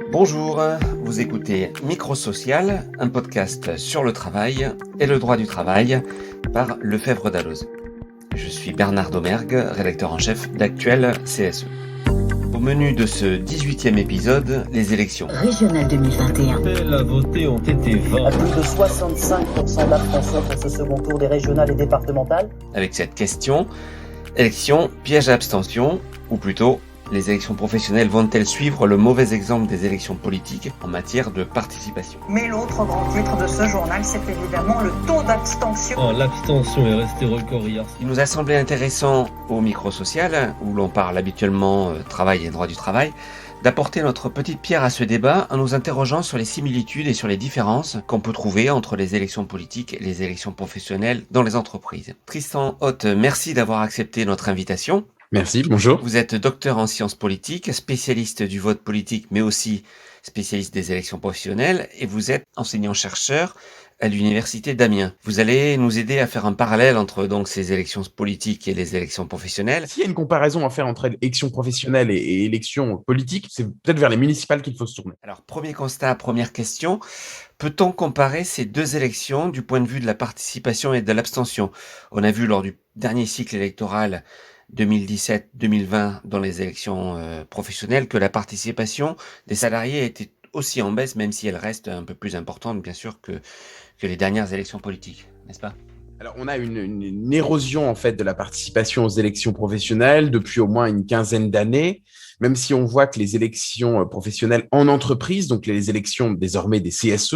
Bonjour, vous écoutez Microsocial, un podcast sur le travail et le droit du travail par Lefebvre Dalloz. Je suis Bernard Domergue, rédacteur en chef d'Actuel CSE. Au menu de ce 18e épisode, les élections Régional 2021. À voter ont été 20. À plus de 65% d'abstention pour ce second tour des régionales et départementales. Avec cette question, élections, piège à abstention, ou plutôt, les élections professionnelles vont-elles suivre le mauvais exemple des élections politiques en matière de participation ? Mais l'autre grand titre de ce journal, c'est évidemment le taux d'abstention. L'abstention est restée record hier. Il nous a semblé intéressant au Microsocial, où l'on parle habituellement travail et droit du travail, d'apporter notre petite pierre à ce débat en nous interrogeant sur les similitudes et sur les différences qu'on peut trouver entre les élections politiques et les élections professionnelles dans les entreprises. Tristan Haute, merci d'avoir accepté notre invitation. Merci, bonjour. Vous êtes docteur en sciences politiques, spécialiste du vote politique, mais aussi spécialiste des élections professionnelles, et vous êtes enseignant-chercheur à l'université d'Amiens. Vous allez nous aider à faire un parallèle entre donc ces élections politiques et les élections professionnelles. S'il y a une comparaison à faire entre élections professionnelles et élections politiques, c'est peut-être vers les municipales qu'il faut se tourner. Alors, premier constat, première question. Peut-on comparer ces deux élections du point de vue de la participation et de l'abstention ? On a vu lors du dernier cycle électoral 2017-2020 dans les élections professionnelles que la participation des salariés était aussi en baisse, même si elle reste un peu plus importante, bien sûr, que les dernières élections politiques, n'est-ce pas ? Alors, on a une érosion en fait de la participation aux élections professionnelles depuis au moins une quinzaine d'années, même si on voit que les élections professionnelles en entreprise, donc les élections désormais des CSE,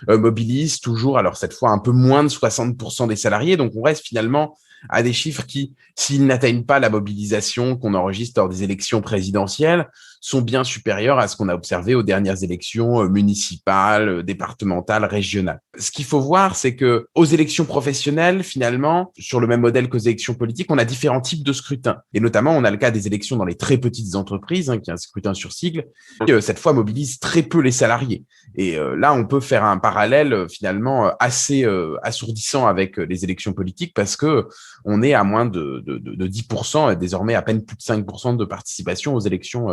mobilisent toujours, alors cette fois un peu moins de 60% des salariés, donc on reste finalement à des chiffres qui, s'ils n'atteignent pas la mobilisation qu'on enregistre lors des élections présidentielles, sont bien supérieurs à ce qu'on a observé aux dernières élections municipales, départementales, régionales. Ce qu'il faut voir, c'est que aux élections professionnelles, finalement, sur le même modèle qu'aux élections politiques, on a différents types de scrutins. Et notamment, on a le cas des élections dans les très petites entreprises, qui est un scrutin sur sigle, qui cette fois mobilise très peu les salariés. Et là, on peut faire un parallèle finalement assez assourdissant avec les élections politiques parce que on est à moins de 10%, et désormais à peine plus de 5% de participation aux élections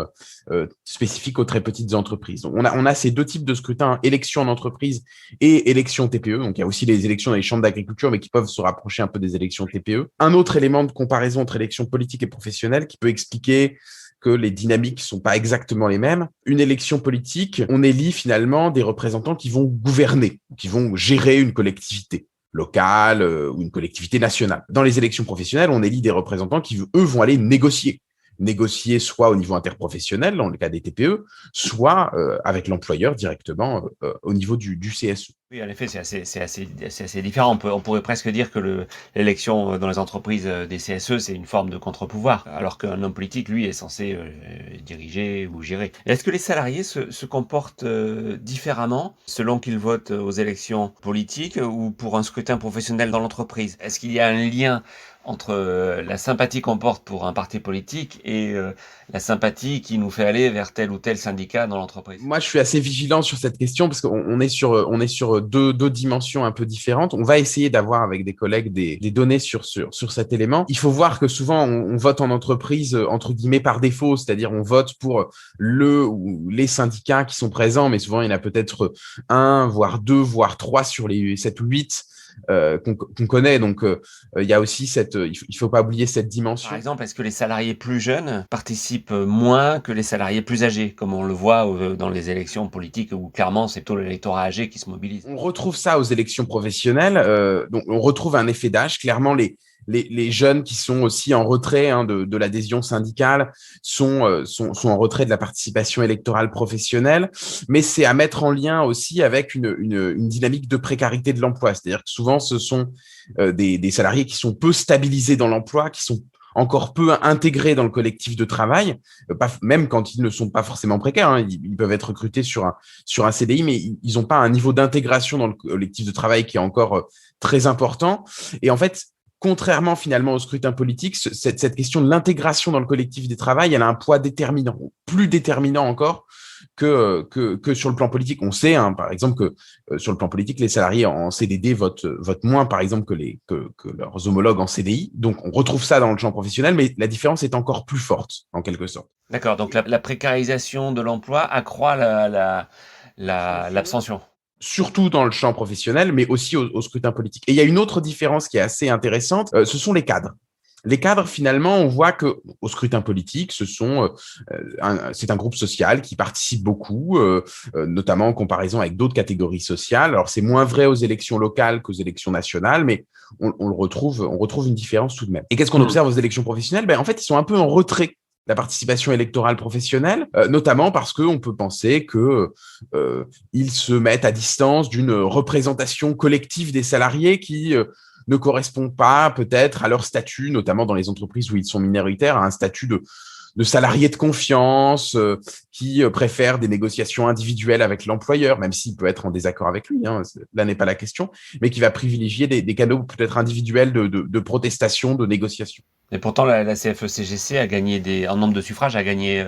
spécifiques aux très petites entreprises. Donc, on a ces deux types de scrutins, élections en entreprise et élections TPE. Donc, il y a aussi les élections dans les chambres d'agriculture, mais qui peuvent se rapprocher un peu des élections TPE. Un autre élément de comparaison entre élections politiques et professionnelles qui peut expliquer que les dynamiques sont pas exactement les mêmes. Une élection politique, on élit finalement des représentants qui vont gouverner, qui vont gérer une collectivité locale ou une collectivité nationale. Dans les élections professionnelles, on élit des représentants qui, eux, vont aller négocier soit au niveau interprofessionnel, dans le cas des TPE, soit avec l'employeur directement au niveau du CSE. Oui, en effet, c'est assez différent. On pourrait presque dire que l'élection dans les entreprises des CSE, c'est une forme de contre-pouvoir, alors qu'un homme politique, lui, est censé diriger ou gérer. Est-ce que les salariés se comportent différemment selon qu'ils votent aux élections politiques ou pour un scrutin professionnel dans l'entreprise ? Est-ce qu'il y a un lien entre la sympathie qu'on porte pour un parti politique et la sympathie qui nous fait aller vers tel ou tel syndicat dans l'entreprise ? Moi, je suis assez vigilant sur cette question parce qu'on est sur deux dimensions un peu différentes. On va essayer d'avoir avec des collègues des données sur cet élément. Il faut voir que souvent, on vote en entreprise, entre guillemets, par défaut, c'est-à-dire on vote pour le ou les syndicats qui sont présents, mais souvent, il y en a peut-être un, voire deux, voire trois sur les 7 ou 8 qu'on connaît. Donc, il y a aussi il faut pas oublier cette dimension. Par exemple, est-ce que les salariés plus jeunes participent moins que les salariés plus âgés, comme on le voit dans les élections politiques où clairement c'est plutôt l'électorat âgé qui se mobilise ? On retrouve ça aux élections professionnelles. Donc, on retrouve un effet d'âge. Clairement, les jeunes qui sont aussi en retrait de l'adhésion syndicale sont en retrait de la participation électorale professionnelle, mais c'est à mettre en lien aussi avec une dynamique de précarité de l'emploi. C'est-à-dire que souvent, ce sont des salariés qui sont peu stabilisés dans l'emploi, qui sont encore peu intégrés dans le collectif de travail, même quand ils ne sont pas forcément précaires. Ils peuvent être recrutés sur un CDI, mais ils n'ont pas un niveau d'intégration dans le collectif de travail qui est encore très important. Et en fait, contrairement finalement au scrutin politique, cette question de l'intégration dans le collectif des travail, elle a un poids déterminant, plus déterminant encore que sur le plan politique. On sait, hein, par exemple, que sur le plan politique, les salariés en CDD votent moins, par exemple, que leurs homologues en CDI. Donc, on retrouve ça dans le champ professionnel, mais la différence est encore plus forte, en quelque sorte. D'accord, donc la précarisation de l'emploi accroît l'abstention. Surtout dans le champ professionnel, mais aussi au scrutin politique. Et il y a une autre différence qui est assez intéressante, ce sont les cadres. Les cadres, finalement, on voit que au scrutin politique, c'est un groupe social qui participe beaucoup, notamment en comparaison avec d'autres catégories sociales. Alors, c'est moins vrai aux élections locales qu'aux élections nationales, mais on retrouve une différence tout de même. Et qu'est-ce qu'on observe aux élections professionnelles? En fait, ils sont un peu en retrait la participation électorale professionnelle, notamment parce qu'on peut penser que ils se mettent à distance d'une représentation collective des salariés qui ne correspond pas peut-être à leur statut, notamment dans les entreprises où ils sont minoritaires, à un statut de salariés de confiance qui préfèrent des négociations individuelles avec l'employeur, même s'il peut être en désaccord avec lui, hein, là n'est pas la question, mais qui va privilégier des canaux peut-être individuels de protestation, de négociation. Et pourtant, la CFE-CGC a gagné en nombre de suffrages, a gagné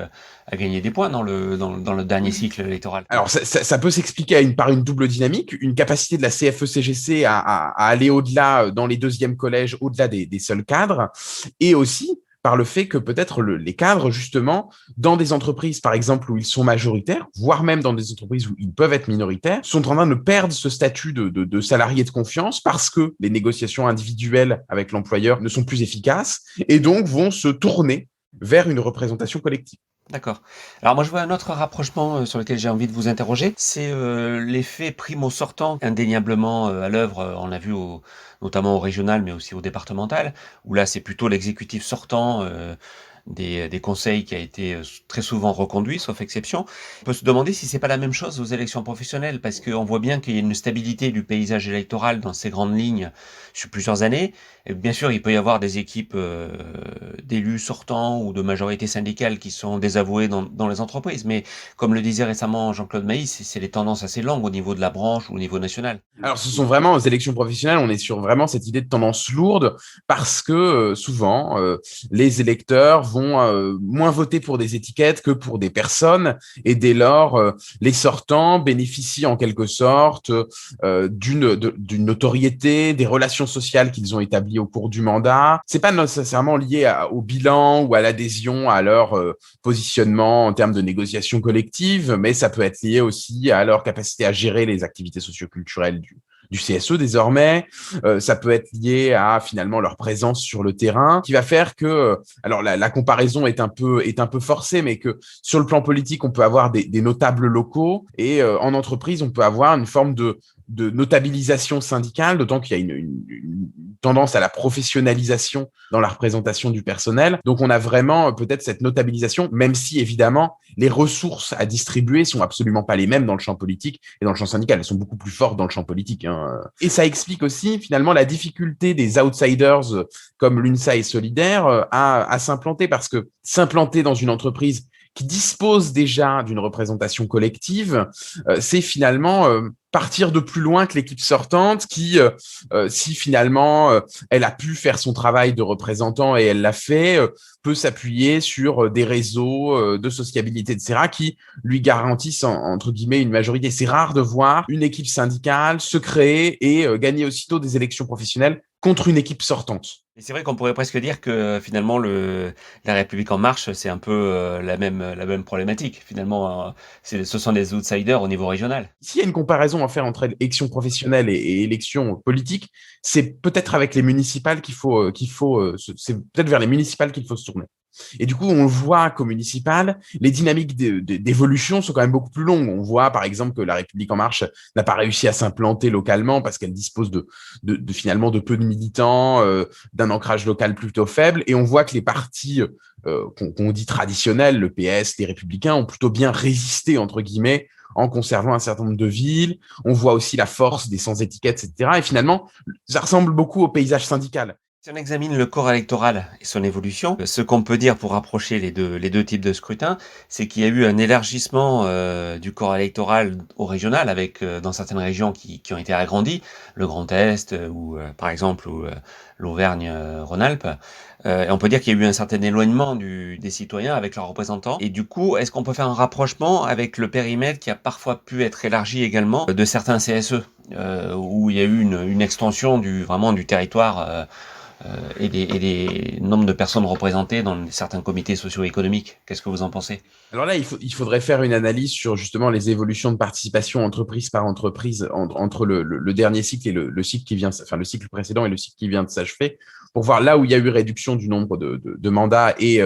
des points dans le dernier cycle électoral. Alors, ça peut s'expliquer par une double dynamique, une capacité de la CFE-CGC à aller au-delà dans les deuxièmes collèges, au-delà des seuls cadres, et aussi par le fait que peut-être les cadres, justement, dans des entreprises, par exemple, où ils sont majoritaires, voire même dans des entreprises où ils peuvent être minoritaires, sont en train de perdre ce statut de salarié de confiance parce que les négociations individuelles avec l'employeur ne sont plus efficaces et donc vont se tourner vers une représentation collective. D'accord. Alors moi je vois un autre rapprochement sur lequel j'ai envie de vous interroger, c'est l'effet primo-sortant indéniablement à l'œuvre, on l'a vu notamment au régional mais aussi au départemental, où là c'est plutôt l'exécutif sortant des conseils qui a été très souvent reconduit, sauf exception. On peut se demander si c'est pas la même chose aux élections professionnelles, parce qu'on voit bien qu'il y a une stabilité du paysage électoral dans ces grandes lignes sur plusieurs années. Et bien sûr, il peut y avoir des équipes d'élus sortants ou de majorités syndicales qui sont désavouées dans les entreprises, mais comme le disait récemment Jean-Claude Maïs, c'est des tendances assez longues au niveau de la branche ou au niveau national. Alors, ce sont vraiment, aux élections professionnelles, on est sur vraiment cette idée de tendance lourde, parce que souvent, les électeurs vont moins voter pour des étiquettes que pour des personnes, et dès lors, les sortants bénéficient en quelque sorte d'une notoriété, des relations sociales qu'ils ont établies au cours du mandat. C'est pas nécessairement lié au bilan ou à l'adhésion à leur positionnement en termes de négociation collective, mais ça peut être lié aussi à leur capacité à gérer les activités socioculturelles du CSE désormais, ça peut être lié à finalement leur présence sur le terrain, qui va faire que, alors la comparaison est un peu forcée, mais que sur le plan politique, on peut avoir des notables locaux, et en entreprise, on peut avoir une forme de notabilisation syndicale, d'autant qu'il y a une tendance à la professionnalisation dans la représentation du personnel. Donc, on a vraiment peut-être cette notabilisation, même si, évidemment, les ressources à distribuer sont absolument pas les mêmes dans le champ politique et dans le champ syndical. Elles sont beaucoup plus fortes dans le champ politique, hein. Et ça explique aussi, finalement, la difficulté des outsiders comme l'UNSA et Solidaire à s'implanter, parce que s'implanter dans une entreprise qui dispose déjà d'une représentation collective, c'est finalement partir de plus loin que l'équipe sortante qui, si finalement elle a pu faire son travail de représentant et elle l'a fait, peut s'appuyer sur des réseaux de sociabilité, etc., qui lui garantissent entre guillemets une majorité. C'est rare de voir une équipe syndicale se créer et gagner aussitôt des élections professionnelles contre une équipe sortante. Et c'est vrai qu'on pourrait presque dire que finalement la République en marche, c'est un peu la même problématique. Finalement, ce sont des outsiders au niveau régional. S'il y a une comparaison à faire entre élections professionnelles et élections politiques, c'est peut-être avec les municipales c'est peut-être vers les municipales qu'il faut se tourner. Et du coup, on le voit qu'au municipal, les dynamiques d'évolution sont quand même beaucoup plus longues. On voit, par exemple, que la République en marche n'a pas réussi à s'implanter localement parce qu'elle dispose finalement de peu de militants, d'un ancrage local plutôt faible. Et on voit que les partis qu'on dit traditionnels, le PS, les Républicains, ont plutôt bien résisté, entre guillemets, en conservant un certain nombre de villes. On voit aussi la force des sans-étiquettes, etc. Et finalement, ça ressemble beaucoup au paysage syndical. Si on examine le corps électoral et son évolution, ce qu'on peut dire pour rapprocher les deux types de scrutins, c'est qu'il y a eu un élargissement du corps électoral au régional, avec dans certaines régions qui ont été agrandies, le Grand Est ou par exemple l'Auvergne-Rhône-Alpes. Et on peut dire qu'il y a eu un certain éloignement des citoyens avec leurs représentants. Et du coup, est-ce qu'on peut faire un rapprochement avec le périmètre qui a parfois pu être élargi également de certains CSE, où il y a eu une extension vraiment du territoire et des nombres de personnes représentées dans certains comités socio-économiques. Qu'est-ce que vous en pensez? Alors là, il faudrait faire une analyse sur justement les évolutions de participation entreprise par entreprise entre le dernier cycle et le cycle qui vient, enfin le cycle précédent et le cycle qui vient de s'achever, pour voir là où il y a eu réduction du nombre de mandats et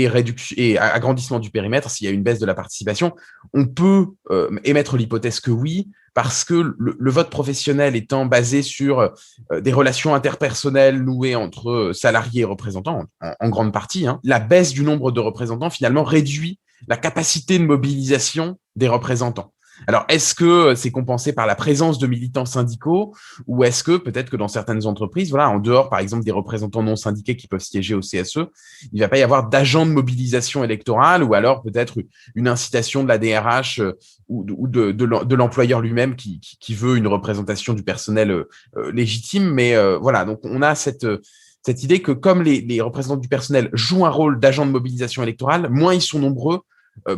réduction et agrandissement du périmètre. S'il y a une baisse de la participation, on peut émettre l'hypothèse que oui, parce que le vote professionnel étant basé sur des relations interpersonnelles nouées entre salariés et représentants, en grande partie, hein, la baisse du nombre de représentants finalement réduit la capacité de mobilisation des représentants. Alors, est-ce que c'est compensé par la présence de militants syndicaux, ou est-ce que peut-être que dans certaines entreprises, voilà, en dehors, par exemple, des représentants non syndiqués qui peuvent siéger au CSE, il ne va pas y avoir d'agents de mobilisation électorale, ou alors peut-être une incitation de la DRH ou de l'employeur lui-même qui veut une représentation du personnel légitime. Mais voilà, donc on a cette idée que comme les représentants du personnel jouent un rôle d'agent de mobilisation électorale, moins ils sont nombreux,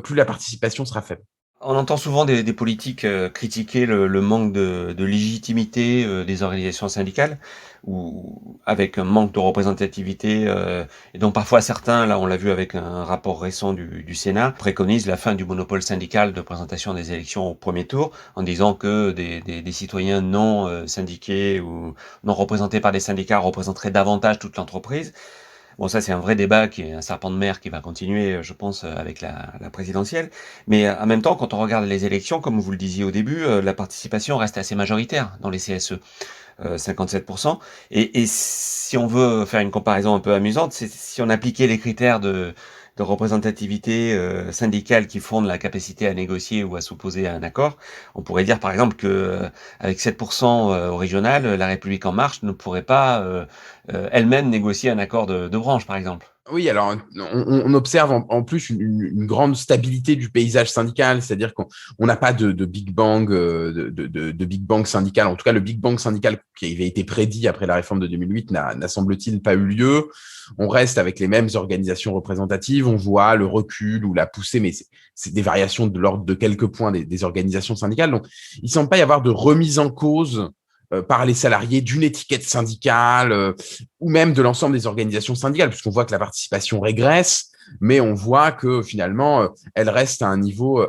plus la participation sera faible. On entend souvent des politiques critiquer le manque de légitimité des organisations syndicales, ou avec un manque de représentativité. Et donc parfois certains, là on l'a vu avec un rapport récent du Sénat, préconisent la fin du monopole syndical de présentation des élections au premier tour, en disant que des citoyens non syndiqués ou non représentés par des syndicats représenteraient davantage toute l'entreprise. Bon, ça, c'est un vrai débat qui est un serpent de mer qui va continuer, je pense, avec la présidentielle. Mais en même temps, quand on regarde les élections, comme vous le disiez au début, la participation reste assez majoritaire dans les CSE, 57%. Et si on veut faire une comparaison un peu amusante, c'est si on appliquait les critères de représentativité syndicale qui fondent la capacité à négocier ou à s'opposer à un accord, on pourrait dire par exemple que avec 7% au régional, la République en marche ne pourrait pas elle-même négocier un accord de branche, par exemple. Oui, alors on observe en plus une grande stabilité du paysage syndical, c'est-à-dire qu'on n'a pas de Big Bang, de Big Bang syndical. En tout cas, le Big Bang syndical qui avait été prédit après la réforme de 2008 n'a semble-t-il pas eu lieu. On reste avec les mêmes organisations représentatives. On voit le recul ou la poussée, mais c'est des variations de l'ordre de quelques points des organisations syndicales. Donc, il semble pas y avoir de remise en cause par les salariés d'une étiquette syndicale ou même de l'ensemble des organisations syndicales, puisqu'on voit que la participation régresse, mais on voit que finalement, elle reste à un niveau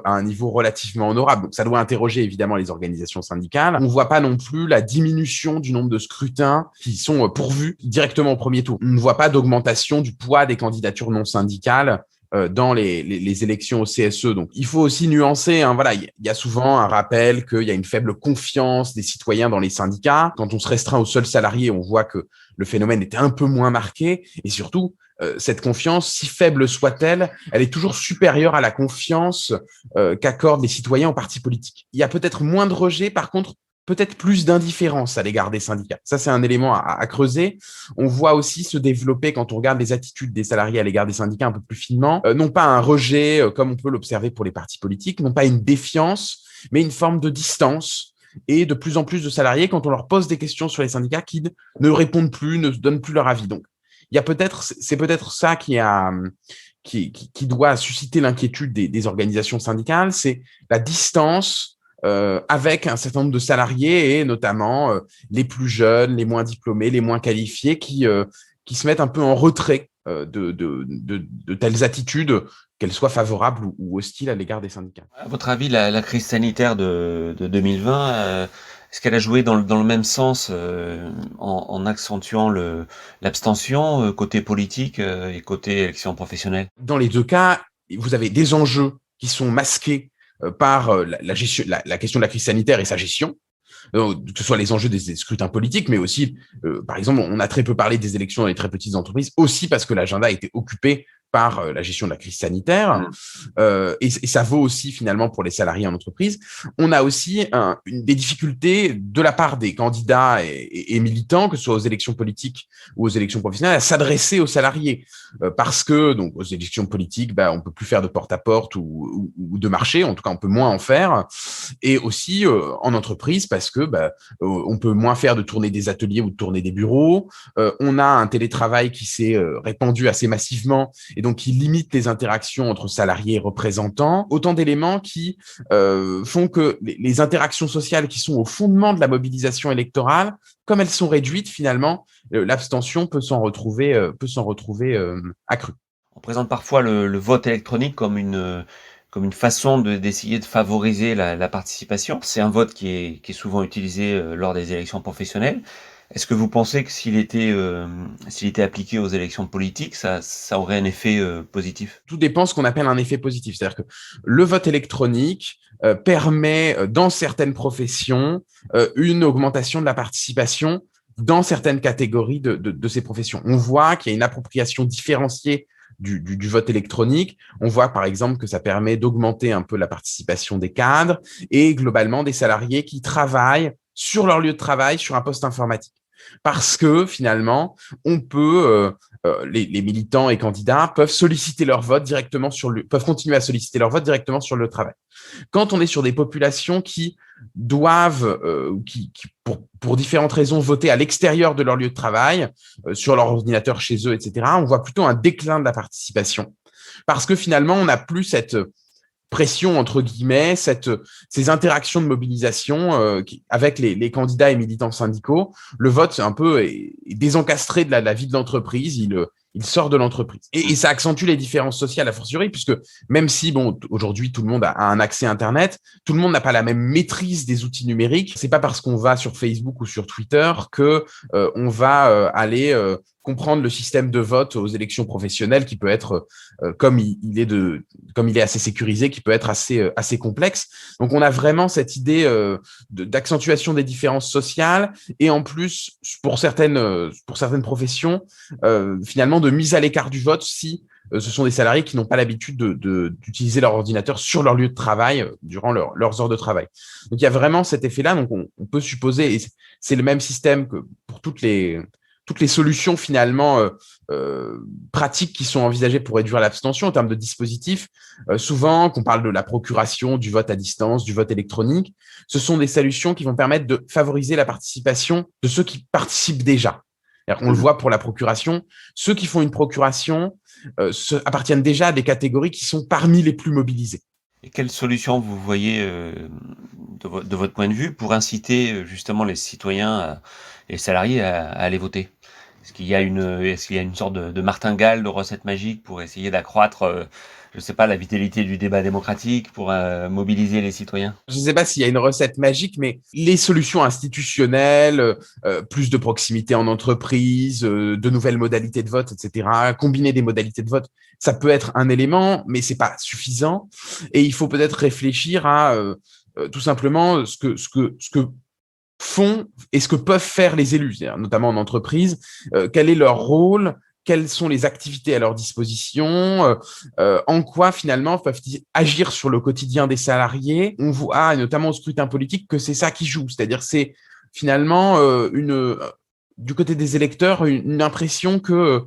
relativement honorable. Donc, ça doit interroger évidemment les organisations syndicales. On ne voit pas non plus la diminution du nombre de scrutins qui sont pourvus directement au premier tour. On ne voit pas d'augmentation du poids des candidatures non syndicales dans les élections au CSE. Donc, il faut aussi nuancer. Hein, voilà, il y a souvent un rappel qu'il y a une faible confiance des citoyens dans les syndicats. Quand on se restreint aux seuls salariés, on voit que le phénomène était un peu moins marqué. Et surtout, cette confiance, si faible soit-elle, elle est toujours supérieure à la confiance qu'accordent les citoyens aux partis politiques. Il y a peut-être moins de rejet, par contre, peut-être plus d'indifférence à l'égard des syndicats. Ça, c'est un élément à creuser. On voit aussi se développer, quand on regarde les attitudes des salariés à l'égard des syndicats un peu plus finement, non pas un rejet, comme on peut l'observer pour les partis politiques, non pas une défiance, mais une forme de distance. Et de plus en plus de salariés, quand on leur pose des questions sur les syndicats, qui ne répondent plus, ne donnent plus leur avis. Donc, c'est peut-être ça qui doit susciter l'inquiétude des organisations syndicales, c'est la distance avec un certain nombre de salariés et notamment les plus jeunes, les moins diplômés, les moins qualifiés qui se mettent un peu en retrait de telles attitudes, qu'elles soient favorables ou hostiles à l'égard des syndicats. À votre avis, la crise sanitaire de 2020, est-ce qu'elle a joué dans le même sens en accentuant l'abstention côté politique et côté élection professionnelle? Dans les deux cas, vous avez des enjeux qui sont masqués par la question de la crise sanitaire et sa gestion, que ce soit les enjeux des scrutins politiques, mais aussi, par exemple, on a très peu parlé des élections dans les très petites entreprises, aussi parce que l'agenda a été occupé par la gestion de la crise sanitaire, et ça vaut aussi finalement pour les salariés en entreprise. On a aussi des difficultés de la part des candidats et militants, que ce soit aux élections politiques ou aux élections professionnelles, à s'adresser aux salariés, parce que donc aux élections politiques, on peut plus faire de porte-à-porte ou de marché, en tout cas on peut moins en faire, et aussi en entreprise parce que on peut moins faire de tourner des ateliers ou de tourner des bureaux. On a un télétravail qui s'est répandu assez massivement et donc qui limite les interactions entre salariés et représentants. Autant d'éléments qui font que les interactions sociales qui sont au fondement de la mobilisation électorale, comme elles sont réduites, finalement, l'abstention peut s'en retrouver accrue. On présente parfois le vote électronique comme une façon d'essayer de favoriser la participation. C'est un vote qui est souvent utilisé lors des élections professionnelles. Est-ce que vous pensez que s'il était appliqué aux élections politiques, ça aurait un effet positif? Tout dépend de ce qu'on appelle un effet positif. C'est-à-dire que le vote électronique permet, dans certaines professions, une augmentation de la participation dans certaines catégories de ces professions. On voit qu'il y a une appropriation différenciée du vote électronique. On voit par exemple que ça permet d'augmenter un peu la participation des cadres et globalement des salariés qui travaillent sur leur lieu de travail, sur un poste informatique. Parce que finalement, on peut, les militants et candidats peuvent solliciter leur vote directement peuvent continuer à solliciter leur vote directement sur le travail. Quand on est sur des populations qui doivent, pour différentes raisons, voter à l'extérieur de leur lieu de travail, sur leur ordinateur chez eux, etc., on voit plutôt un déclin de la participation. Parce que finalement, on n'a plus cette pression, entre guillemets, ces interactions de mobilisation avec les candidats et militants syndicaux. Le vote, c'est un peu est désencastré de la vie de l'entreprise. Il sort de l'entreprise. Et ça accentue les différences sociales a fortiori, puisque même si, aujourd'hui, tout le monde a un accès à Internet, tout le monde n'a pas la même maîtrise des outils numériques. C'est pas parce qu'on va sur Facebook ou sur Twitter que on va aller comprendre le système de vote aux élections professionnelles qui peut être, comme il est assez sécurisé, qui peut être assez complexe. Donc, on a vraiment cette idée d'accentuation des différences sociales et en plus, pour certaines professions, finalement, de mise à l'écart du vote si ce sont des salariés qui n'ont pas l'habitude d'utiliser leur ordinateur sur leur lieu de travail durant leurs heures de travail. Donc, il y a vraiment cet effet-là. Donc, on peut supposer, et c'est le même système que pour toutes les solutions finalement pratiques qui sont envisagées pour réduire l'abstention en termes de dispositifs. Souvent, qu'on parle de la procuration, du vote à distance, du vote électronique, ce sont des solutions qui vont permettre de favoriser la participation de ceux qui participent déjà. On le voit pour la procuration. Ceux qui font une procuration appartiennent déjà à des catégories qui sont parmi les plus mobilisées. Et quelle solution vous voyez de votre point de vue pour inciter justement les citoyens, les salariés à aller voter? Est-ce qu'il y a une sorte de martingale, de recette magique pour essayer d'accroître, je sais pas, la vitalité du débat démocratique, pour mobiliser les citoyens? Je ne sais pas s'il y a une recette magique, mais les solutions institutionnelles, plus de proximité en entreprise, de nouvelles modalités de vote, etc., combiner des modalités de vote, ça peut être un élément, mais c'est pas suffisant. Et il faut peut-être réfléchir à tout simplement ce que font et ce que peuvent faire les élus, notamment en entreprise, quel est leur rôle, quelles sont les activités à leur disposition, en quoi finalement peuvent-ils agir sur le quotidien des salariés. On voit, notamment au scrutin politique, que c'est ça qui joue, c'est-à-dire c'est finalement du côté des électeurs une impression que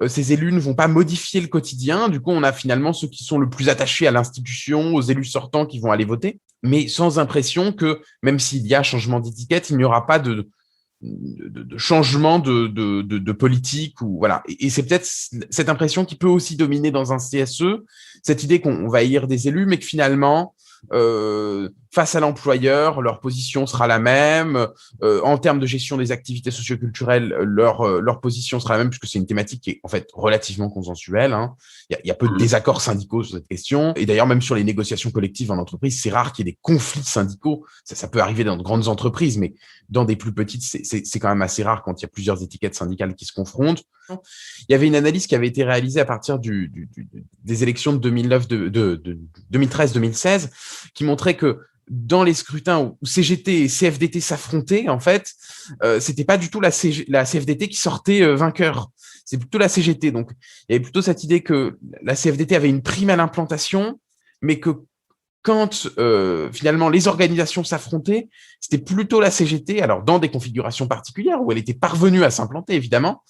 ces élus ne vont pas modifier le quotidien. Du coup, on a finalement ceux qui sont le plus attachés à l'institution, aux élus sortants qui vont aller voter, mais sans impression que, même s'il y a changement d'étiquette, il n'y aura pas de changement de politique. Ou voilà. Et c'est peut-être cette impression qui peut aussi dominer dans un CSE, cette idée qu'on va élire des élus, mais que finalement, face à l'employeur, leur position sera la même. En termes de gestion des activités socioculturelles, leur position sera la même, puisque c'est une thématique qui est en fait relativement consensuelle. Il y a peu de désaccords syndicaux sur cette question. Et d'ailleurs, même sur les négociations collectives en entreprise, c'est rare qu'il y ait des conflits syndicaux. Ça peut arriver dans de grandes entreprises, mais dans des plus petites, c'est quand même assez rare quand il y a plusieurs étiquettes syndicales qui se confrontent. Il y avait une analyse qui avait été réalisée à partir des élections de 2013-2016 qui montrait que dans les scrutins où CGT et CFDT s'affrontaient, en fait, c'était pas du tout la CFDT qui sortait vainqueur. c'est plutôt la CGT. Donc, il y avait plutôt cette idée que la CFDT avait une prime à l'implantation, mais que quand finalement les organisations s'affrontaient, c'était plutôt la CGT, alors dans des configurations particulières où elle était parvenue à s'implanter évidemment,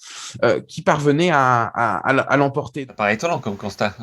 qui parvenait à l'emporter. Ça paraît étonnant comme constat.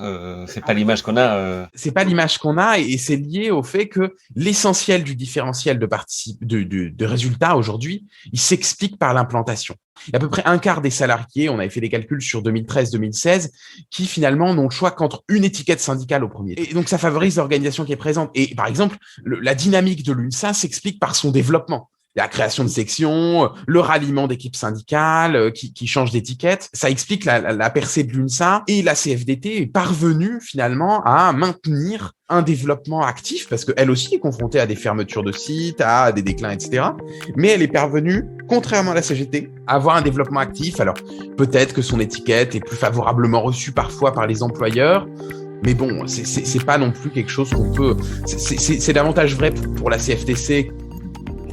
C'est pas l'image qu'on a. C'est pas l'image qu'on a et c'est lié au fait que l'essentiel du différentiel de résultats aujourd'hui, il s'explique par l'implantation. Il y a à peu près un quart des salariés, on avait fait des calculs sur 2013-2016, qui finalement n'ont le choix qu'entre une étiquette syndicale au premier. Et donc ça favorise l'organisation qui est présente. Et par exemple, la dynamique de l'UNSA s'explique par son développement. La création de sections, le ralliement d'équipes syndicales qui changent d'étiquette. Ça explique la percée de l'UNSA et la CFDT est parvenue finalement à maintenir un développement actif parce qu'elle aussi est confrontée à des fermetures de sites, à des déclins, etc. Mais elle est parvenue, contrairement à la CGT, à avoir un développement actif. Alors peut-être que son étiquette est plus favorablement reçue parfois par les employeurs. Mais bon, c'est pas non plus quelque chose qu'on peut... C'est davantage vrai pour la CFTC.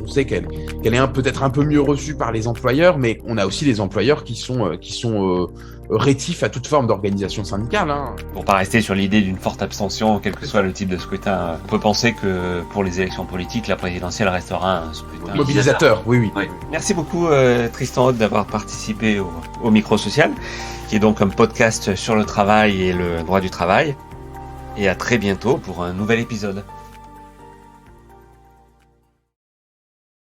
On sait qu'elle est peut-être un peu mieux reçue par les employeurs, mais on a aussi des employeurs qui sont rétifs à toute forme d'organisation syndicale. Hein. Pour pas rester sur l'idée d'une forte abstention, quel que soit le type de scrutin, on peut penser que pour les élections politiques, la présidentielle restera un scrutin mobilisateur. Oui. Merci beaucoup Tristan Haute d'avoir participé au Micro Social, qui est donc un podcast sur le travail et le droit du travail. Et à très bientôt pour un nouvel épisode.